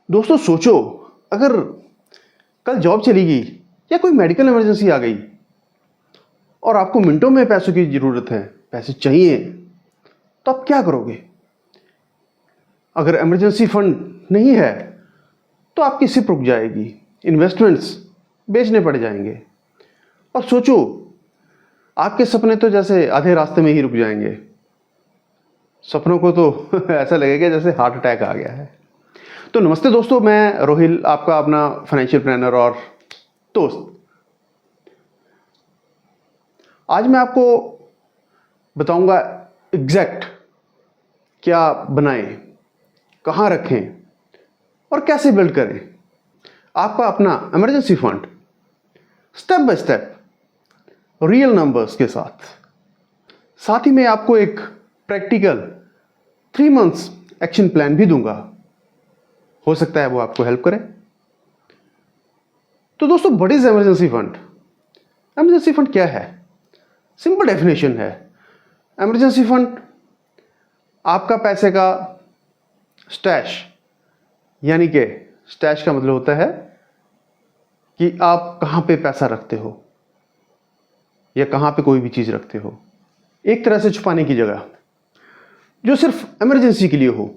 दोस्तों सोचो, अगर कल जॉब चली गई या कोई मेडिकल इमरजेंसी आ गई और आपको मिनटों में पैसों की ज़रूरत है, पैसे चाहिए, तो आप क्या करोगे? अगर इमरजेंसी फंड नहीं है तो आपकी सिप रुक जाएगी, इन्वेस्टमेंट्स बेचने पड़ जाएंगे। और सोचो, आपके सपने तो जैसे आधे रास्ते में ही रुक जाएंगे। सपनों को तो ऐसा लगेगा जैसे हार्ट अटैक आ गया है। तो नमस्ते दोस्तों, मैं रोहिल, आपका अपना फाइनेंशियल प्लानर और दोस्त। आज मैं आपको बताऊंगा एग्जैक्ट क्या बनाएं, कहां रखें और कैसे बिल्ड करें आपका अपना emergency fund, step by step, real numbers के साथ ही मैं आपको एक प्रैक्टिकल 3 मंथ्स एक्शन प्लान भी दूंगा। हो सकता है वो आपको हेल्प करे। तो दोस्तों, what is emergency fund? Emergency fund क्या है? सिंपल डेफिनेशन है, इमरजेंसी फंड आपका पैसे का स्टैश, यानी कि स्टैश का मतलब होता है कि आप कहां पे पैसा रखते हो या कहां पे कोई भी चीज रखते हो, एक तरह से छुपाने की जगह जो सिर्फ इमरजेंसी के लिए हो,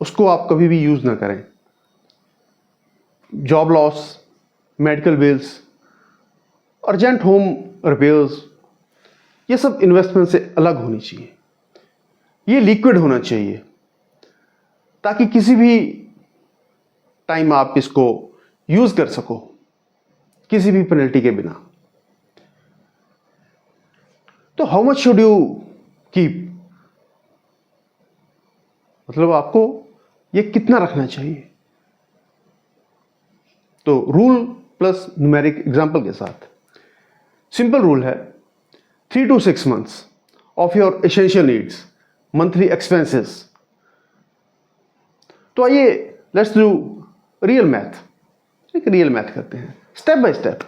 उसको आप कभी भी यूज ना करें। Job loss, medical bills, urgent home repairs, ये सब इन्वेस्टमेंट से अलग होनी चाहिए। ये लिक्विड होना चाहिए ताकि किसी भी टाइम आप इसको यूज कर सको किसी भी पेनल्टी के बिना। तो how much should you keep, मतलब आपको ये कितना रखना चाहिए? तो रूल प्लस न्यूमेरिक एग्जांपल के साथ सिंपल रूल है 3 to 6 months of your essential needs, monthly expenses। तो आइए लेट्स डू रियल मैथ, एक रियल मैथ करते हैं स्टेप बाय स्टेप।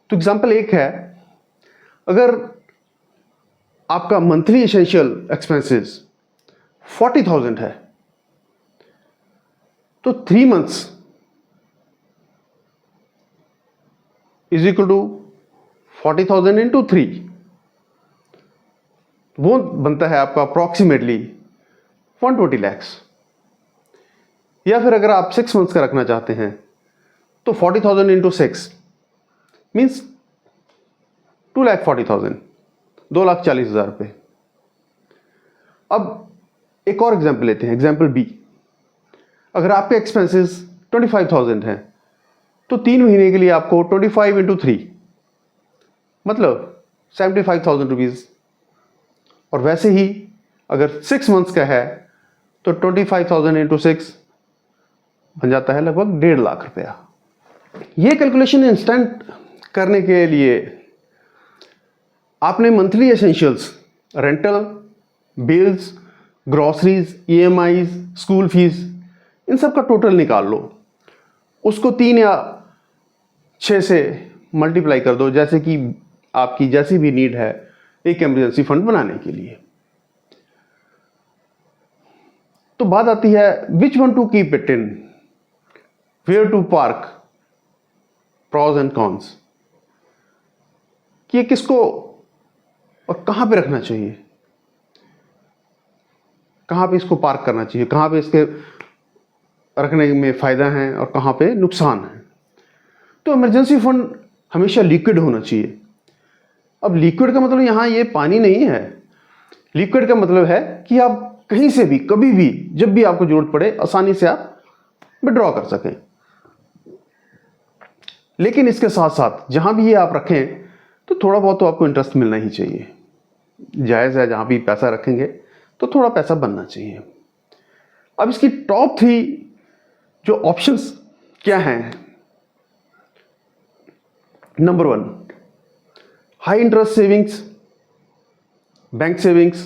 तो एग्जांपल एक है, अगर आपका मंथली एसेंशियल एक्सपेंसेस 40,000 है तो 3 months is equal to 40,000 into 3, वो बनता है आपका अप्रोक्सीमेटली 120 lakhs। या फिर अगर आप 6 months का रखना चाहते हैं तो 40,000 इंटू 6 मीन्स 2,40,000, 2,40,000 रुपये। अब एक और एग्जाम्पल लेते हैं, एग्जाम्पल बी। अगर आपके एक्सपेंसेस 25,000 हैं तो 3 महीने के लिए आपको 25 इंटू 3 मतलब 75,000 रुपीज। और वैसे ही अगर 6 months का है तो 25,000 इंटू 6 बन जाता है लगभग 1.5 लाख रुपया। ये कैलकुलेशन इंस्टेंट करने के लिए आपने monthly essentials, rental, bills, groceries, EMIs, school fees, इन सब का टोटल निकाल लो, उसको 3 या 6 से मल्टीप्लाई कर दो, जैसे कि आपकी जैसी भी नीड है एक इमरजेंसी फंड बनाने के लिए। तो बात आती है which one to keep it in, where to park, pros and cons, कि ये किसको और कहां पे रखना चाहिए, कहां पे इसको पार्क करना चाहिए, कहां पे इसके रखने में फायदा है और कहां पे नुकसान है। तो इमरजेंसी फंड हमेशा लिक्विड होना चाहिए। अब लिक्विड का मतलब यहां ये पानी नहीं है। लिक्विड का मतलब है कि आप कहीं से भी, कभी भी, जब भी आपको जरूरत पड़े, आसानी से आप विड्रॉ कर सकें। लेकिन इसके साथ साथ जहां भी ये आप रखें तो थोड़ा बहुत तो आपको इंटरेस्ट मिलना ही चाहिए। जायज़ है, जहां भी पैसा रखेंगे तो थोड़ा पैसा बनना चाहिए। अब इसकी टॉप 3 जो ऑप्शंस क्या हैं? Number 1, high interest savings, bank savings.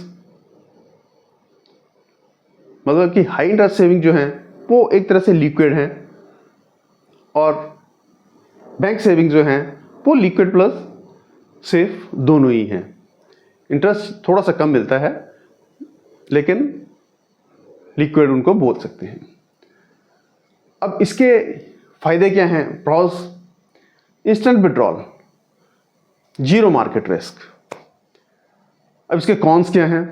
मतलब कि हाई इंटरेस्ट सेविंग जो है वो एक तरह से लिक्विड है और बैंक सेविंग जो है वो लिक्विड प्लस सेफ दोनों ही हैं। इंटरेस्ट थोड़ा सा कम मिलता है लेकिन लिक्विड उनको बोल सकते हैं। अब इसके फायदे क्या हैं? Pros: instant withdrawal, zero market risk. अब इसके कॉन्स क्या हैं?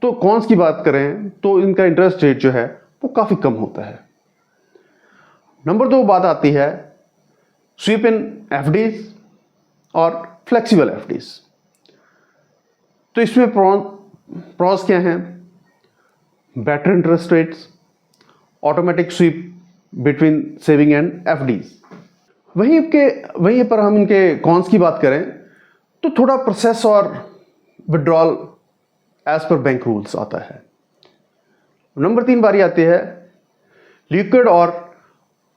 तो कॉन्स की बात करें तो इनका इंटरेस्ट रेट जो है वो काफी कम होता है। नंबर 2 बात आती है स्वीप इन एफडीज और फ्लेक्सिबल एफडीज। तो इसमें प्रॉज क्या हैं? Better interest rates, automatic sweep between saving and FDs. वहीं पर हम इनके कॉन्स की बात करें तो थोड़ा प्रोसेस और withdrawal as per bank rules आता है। नंबर 3 बारी आती है लिक्विड और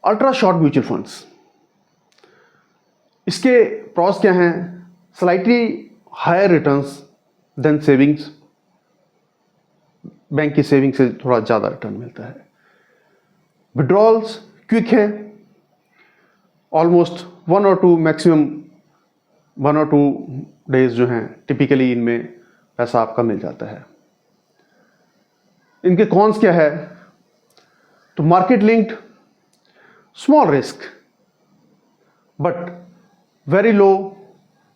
अल्ट्रा शॉर्ट म्यूचुअल फंड्स। इसके प्रॉस क्या हैं? Slightly higher returns than savings, bank की सेविंग से थोड़ा ज़्यादा रिटर्न मिलता है। विड्रॉल्स क्विक है, ऑलमोस्ट 1 और 2 मैक्सिमम 1 और 2 डेज जो हैं टिपिकली इनमें पैसा आपका मिल जाता है। इनके कॉन्स क्या है? तो market linked, small risk but very low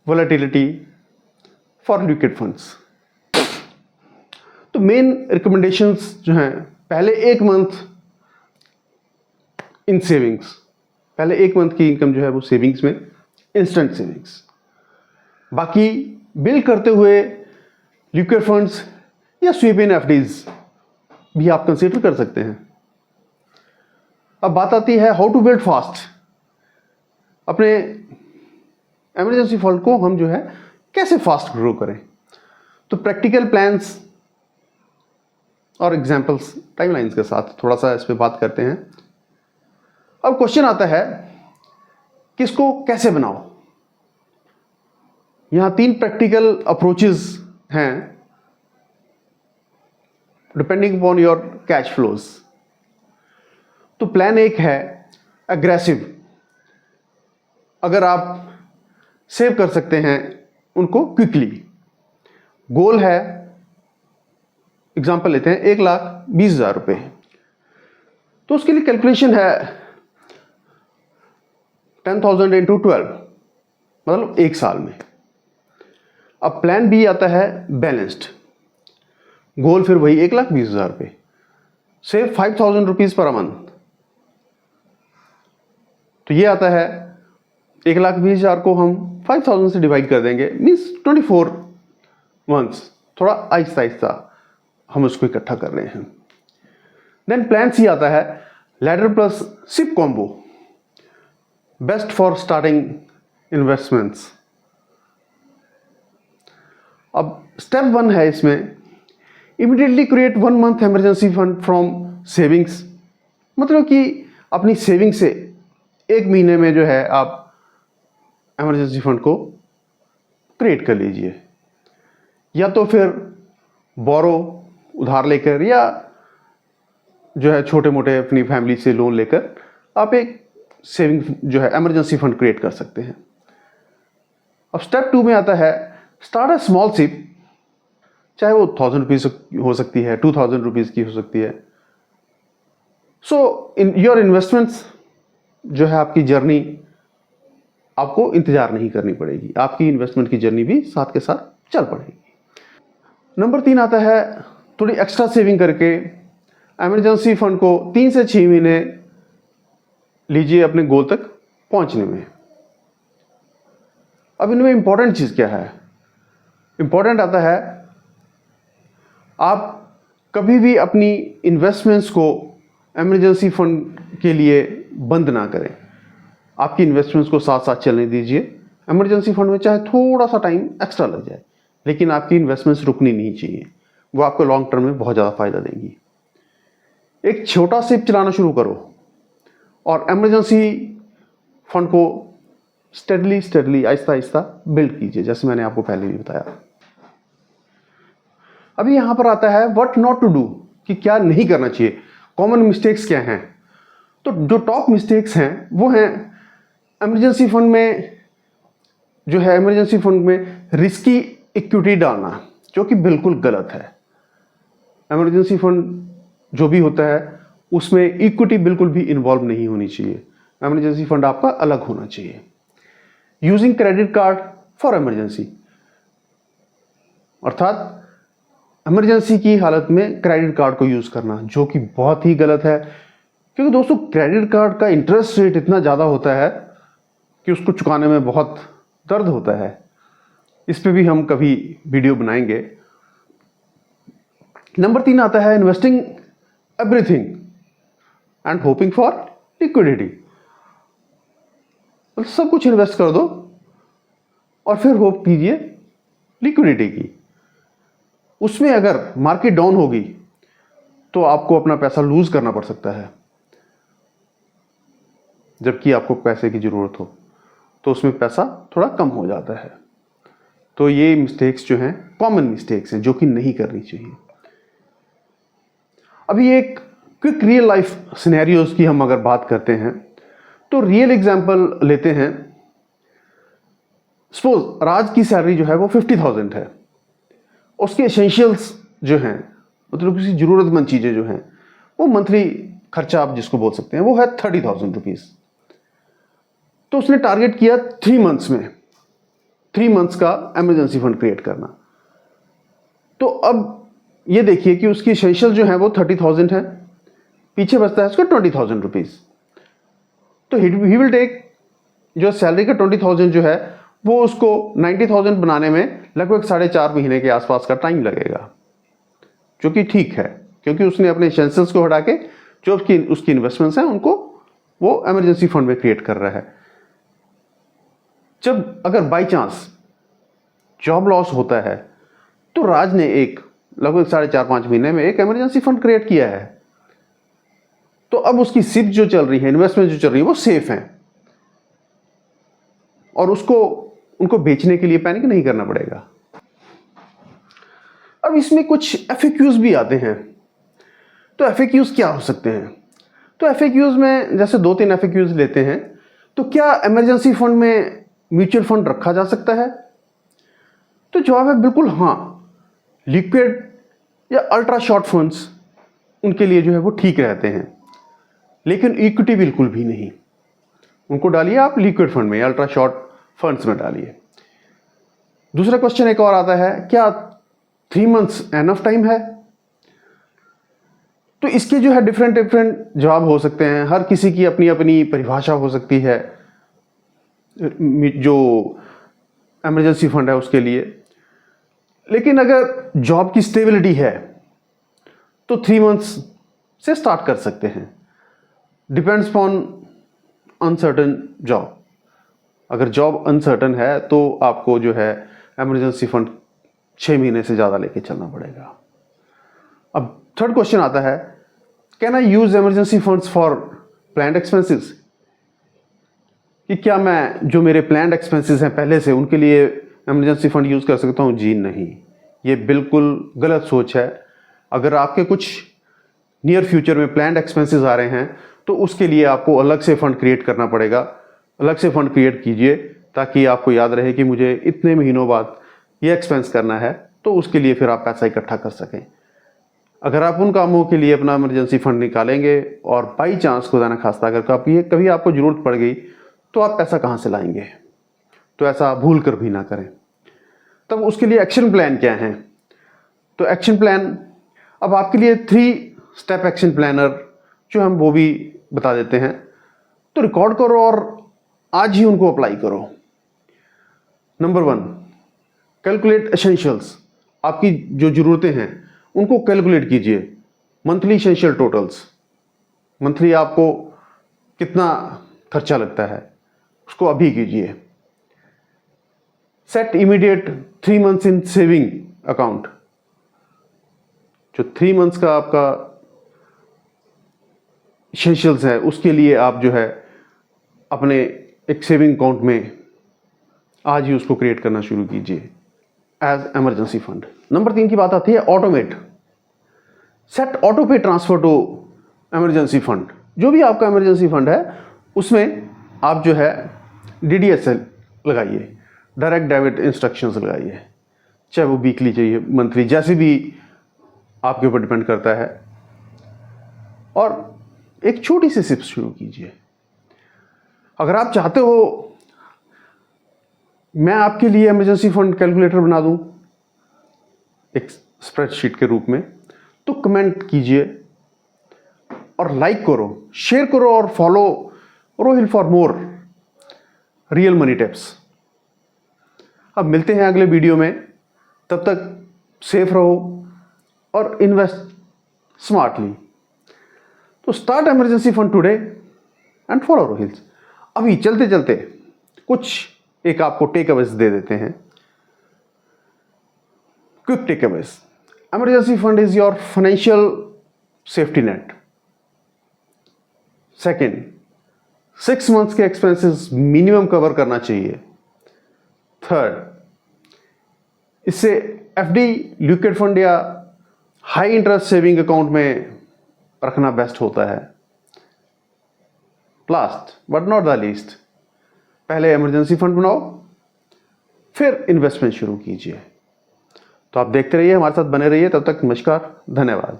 volatility for liquid funds. तो मेन रिकमेंडेशंस जो हैं, पहले 1 मंथ इन सेविंग्स, पहले 1 मंथ की इनकम जो है वो सेविंग्स में, इंस्टेंट सेविंग्स। बाकी बिल्ड करते हुए लिक्विड फंड्स या स्वीप इन एफडीज भी आप कंसीडर कर सकते हैं। अब बात आती है हाउ टू बिल्ड फास्ट। अपने इमरजेंसी फंड को हम जो है कैसे फास्ट ग्रो करें। तो प्रैक्टिकल प्लान्स और एग्जाम्पल्स, टाइमलाइंस के साथ थोड़ा सा इस पे बात करते हैं। अब क्वेश्चन आता है कि इसको कैसे बनाओ। यहां 3 प्रैक्टिकल अप्रोचेस हैं depending upon your cash flows. तो प्लान 1 है एग्रेसिव। अगर आप सेव कर सकते हैं उनको क्विकली, गोल है, एग्जांपल लेते हैं 1,20,000 रुपए, तो उसके लिए कैलकुलेशन है 10,000 इंटू 12, मतलब 1 साल में। अब प्लान बी आता है बैलेंस्ड, गोल फिर वही 1,20,000 रुपए, सेव 5,000 रुपीज पर मंथ। तो ये आता है 1,20,000 को हम 5,000 से डिवाइड कर देंगे, मीन्स 24 मंथ्स। थोड़ा आहिस्ता आहिस्ता हम उसको इकट्ठा कर रहे हैं। देन प्लान सी आता है ladder plus SIP combo, best for starting investments. अब स्टेप 1 है इसमें, immediately create 1 month emergency fund from savings. मतलब कि अपनी सेविंग से 1 महीने में जो है आप इमरजेंसी फंड को क्रिएट कर लीजिए, या तो फिर बोरो, उधार लेकर, या जो है छोटे मोटे अपनी फैमिली से लोन लेकर आप एक सेविंग जो है इमरजेंसी फंड क्रिएट कर सकते हैं। अब स्टेप 2 में आता है स्टार्ट अ स्मॉल सिप, चाहे वो 1,000 रुपीज हो सकती है, 2,000 रुपीज की हो सकती है। सो इन योर इन्वेस्टमेंट्स जो है, आपकी जर्नी, आपको इंतजार नहीं करनी पड़ेगी, आपकी इन्वेस्टमेंट की जर्नी भी साथ के साथ चल पड़ेगी। नंबर 3 आता है थोड़ी एक्स्ट्रा सेविंग करके इमरजेंसी फंड को 3 से 6 महीने लीजिए अपने गोल तक पहुंचने में। अब इनमें इंपॉर्टेंट चीज क्या है? इंपॉर्टेंट आता है आप कभी भी अपनी इन्वेस्टमेंट्स को इमरजेंसी फंड के लिए बंद ना करें। आपकी इन्वेस्टमेंट्स को साथ साथ चलने दीजिए। इमरजेंसी फंड में चाहे थोड़ा सा टाइम एक्स्ट्रा लग जाए, लेकिन आपकी इन्वेस्टमेंट्स रुकनी नहीं चाहिए, वो आपको लॉन्ग टर्म में बहुत ज़्यादा फायदा देंगी। एक छोटा सिप चलाना शुरू करो और इमरजेंसी फंड को स्टेडली आहिस्ता आहिस्ता बिल्ड कीजिए, जैसे मैंने आपको पहले भी बताया। अभी यहां पर आता है व्हाट नॉट टू डू, कि क्या नहीं करना चाहिए, कॉमन मिस्टेक्स क्या हैं। तो जो टॉप मिस्टेक्स हैं वो हैं इमरजेंसी फंड में जो है, इमरजेंसी फंड में रिस्की इक्विटी डालना, जो कि बिल्कुल गलत है। इमरजेंसी फंड जो भी होता है उसमें इक्विटी बिल्कुल भी इन्वॉल्व नहीं होनी चाहिए। इमरजेंसी फंड आपका अलग होना चाहिए। Using credit card for emergency, अर्थात इमरजेंसी की हालत में क्रेडिट कार्ड को यूज करना, जो कि बहुत ही गलत है। क्योंकि दोस्तों क्रेडिट कार्ड का इंटरेस्ट रेट इतना ज़्यादा होता है कि उसको चुकाने में बहुत दर्द होता है। इस पे भी हम कभी वीडियो बनाएंगे। नंबर 3 आता है investing everything and hoping for liquidity. सब कुछ इन्वेस्ट कर दो और फिर होप कीजिए लिक्विडिटी की। उसमें अगर मार्केट डाउन होगी तो आपको अपना पैसा लूज करना पड़ सकता है, जबकि आपको पैसे की जरूरत हो तो उसमें पैसा थोड़ा कम हो जाता है। तो ये मिस्टेक्स जो हैं कॉमन मिस्टेक्स हैं जो कि नहीं करनी चाहिए। अभी एक क्विक रियल लाइफ सिनेरियोज की हम अगर बात करते हैं तो रियल एग्जांपल लेते हैं। सपोज राज की सैलरी जो है वो 50,000 है, उसके एसेंशियल्स जो हैं मतलब किसी जरूरतमंद चीजें जो हैं वो मंथली खर्चा आप जिसको बोल सकते हैं वो है 30,000 रुपीज। तो उसने टारगेट किया 3 मंथ्स में 3 मंथ्स का इमरजेंसी फंड क्रिएट करना। तो अब ये देखिए कि उसकी एसेंशियल जो है वो 30,000 है, पीछे बचता है उसका 20,000 रुपीज। तो ही विल टेक जो सैलरी का 20,000 जो है वो उसको 90,000 बनाने में लगभग 4.5 महीने के आसपास का टाइम लगेगा, जो कि ठीक है क्योंकि उसने अपने एसेंशियल्स को हटा के जो उसकी इन्वेस्टमेंट्स हैं उनको वो इमरजेंसी फंड में क्रिएट कर रहा है। जब अगर बाई चांस जॉब लॉस होता है तो राज ने एक लगभग 4.5 महीने में एक इमरजेंसी फंड क्रिएट किया है। तो अब उसकी सिप जो चल रही है, इन्वेस्टमेंट जो चल रही है वो सेफ है और उनको बेचने के लिए पैनिक नहीं करना पड़ेगा। अब इसमें कुछ एफएक्यूज भी आते हैं। तो एफएक्यूज क्या हो सकते हैं? तो एफएक्यूज में जैसे 2-3 एफएक्यूज लेते हैं। तो क्या इमरजेंसी फंड में म्यूचुअल फंड रखा जा सकता है? तो जवाब है बिल्कुल हाँ। लिक्विड या अल्ट्रा शॉर्ट फंड्स उनके लिए जो है वो ठीक रहते हैं, लेकिन इक्विटी बिल्कुल भी नहीं। उनको डालिए आप लिक्विड फंड में, अल्ट्रा शॉर्ट फंड्स में डालिए। दूसरा क्वेश्चन एक और आता है, क्या 3 मंथ्स एनफ टाइम है? तो इसके जो है डिफरेंट जवाब हो सकते हैं। हर किसी की अपनी अपनी परिभाषा हो सकती है जो इमरजेंसी फंड है उसके लिए। लेकिन अगर जॉब की स्टेबिलिटी है तो 3 मंथ्स से स्टार्ट कर सकते हैं। Depends upon uncertain job. अगर जॉब अनसर्टन है तो आपको जो है इमरजेंसी फंड 6 महीने से ज़्यादा लेके चलना पड़ेगा। अब थर्ड क्वेश्चन आता है, can I use emergency funds for planned expenses? कि क्या मैं जो मेरे प्लान्ड एक्सपेंसेस हैं पहले से उनके लिए इमरजेंसी फंड यूज कर सकता हूं? जी नहीं, ये बिल्कुल गलत सोच है। अगर आपके कुछ नियर फ्यूचर में प्लान्ड एक्सपेंसेस आ रहे हैं तो उसके लिए आपको अलग से फंड क्रिएट करना पड़ेगा। अलग से फंड क्रिएट कीजिए ताकि आपको याद रहे कि मुझे इतने महीनों बाद ये एक्सपेंस करना है, तो उसके लिए फिर आप पैसा इकट्ठा कर सकें। अगर आप उन कामों के लिए अपना इमरजेंसी फंड निकालेंगे और बाई चांस खुदा न खास्ता अगर कभी आपको ज़रूरत पड़ गई तो आप पैसा कहाँ से लाएंगे? तो ऐसा भूल कर भी ना करें। तब उसके लिए एक्शन प्लान क्या है? तो एक्शन प्लान अब आपके लिए 3 स्टेप एक्शन प्लानर जो हम वो भी बता देते हैं। तो रिकॉर्ड करो और आज ही उनको अप्लाई करो। Number 1, calculate essentials. आपकी जो ज़रूरतें हैं उनको कैलकुलेट कीजिए। मंथली एसेंशियल टोटल्स, मंथली आपको कितना खर्चा लगता है उसको अभी कीजिए। Set immediate 3 months in saving account. जो 3 मंथ्स का आपका एसेंशियल्स है उसके लिए आप जो है अपने एक सेविंग अकाउंट में आज ही उसको क्रिएट करना शुरू कीजिए एज इमरजेंसी फंड। नंबर 3 की बात आती है ऑटोमेट। सेट ऑटो पे ट्रांसफर टू इमरजेंसी फंड। जो भी आपका इमरजेंसी फंड है उसमें आप जो है DDSL लगाइए, डायरेक्ट डेबिट इंस्ट्रक्शंस लगाइए, चाहे वो वीकली चाहिए, मंथली, जैसे भी आपके ऊपर डिपेंड करता है। और एक छोटी सी सिप शुरू कीजिए। अगर आप चाहते हो मैं आपके लिए इमरजेंसी फंड कैलकुलेटर बना दूं एक स्प्रेडशीट के रूप में, तो कमेंट कीजिए और लाइक करो, शेयर करो और follow Rohail for more real money tips. अब मिलते हैं अगले वीडियो में, तब तक सेफ रहो और इन्वेस्ट स्मार्टली। तो start emergency fund today and follow Rohail. अभी चलते चलते कुछ एक आपको टेक अवेज दे देते हैं। Quick takeaways. Emergency fund is your financial safety net. Second, 6 months के एक्सपेंसेस मिनिमम कवर करना चाहिए। थर्ड, इससे एफडी, लिक्विड फंड या हाई इंटरेस्ट सेविंग अकाउंट में रखना बेस्ट होता है। Last but not the least, पहले इमरजेंसी फंड बनाओ, फिर इन्वेस्टमेंट शुरू कीजिए। तो आप देखते रहिए, हमारे साथ बने रहिए। तब तक नमस्कार, धन्यवाद।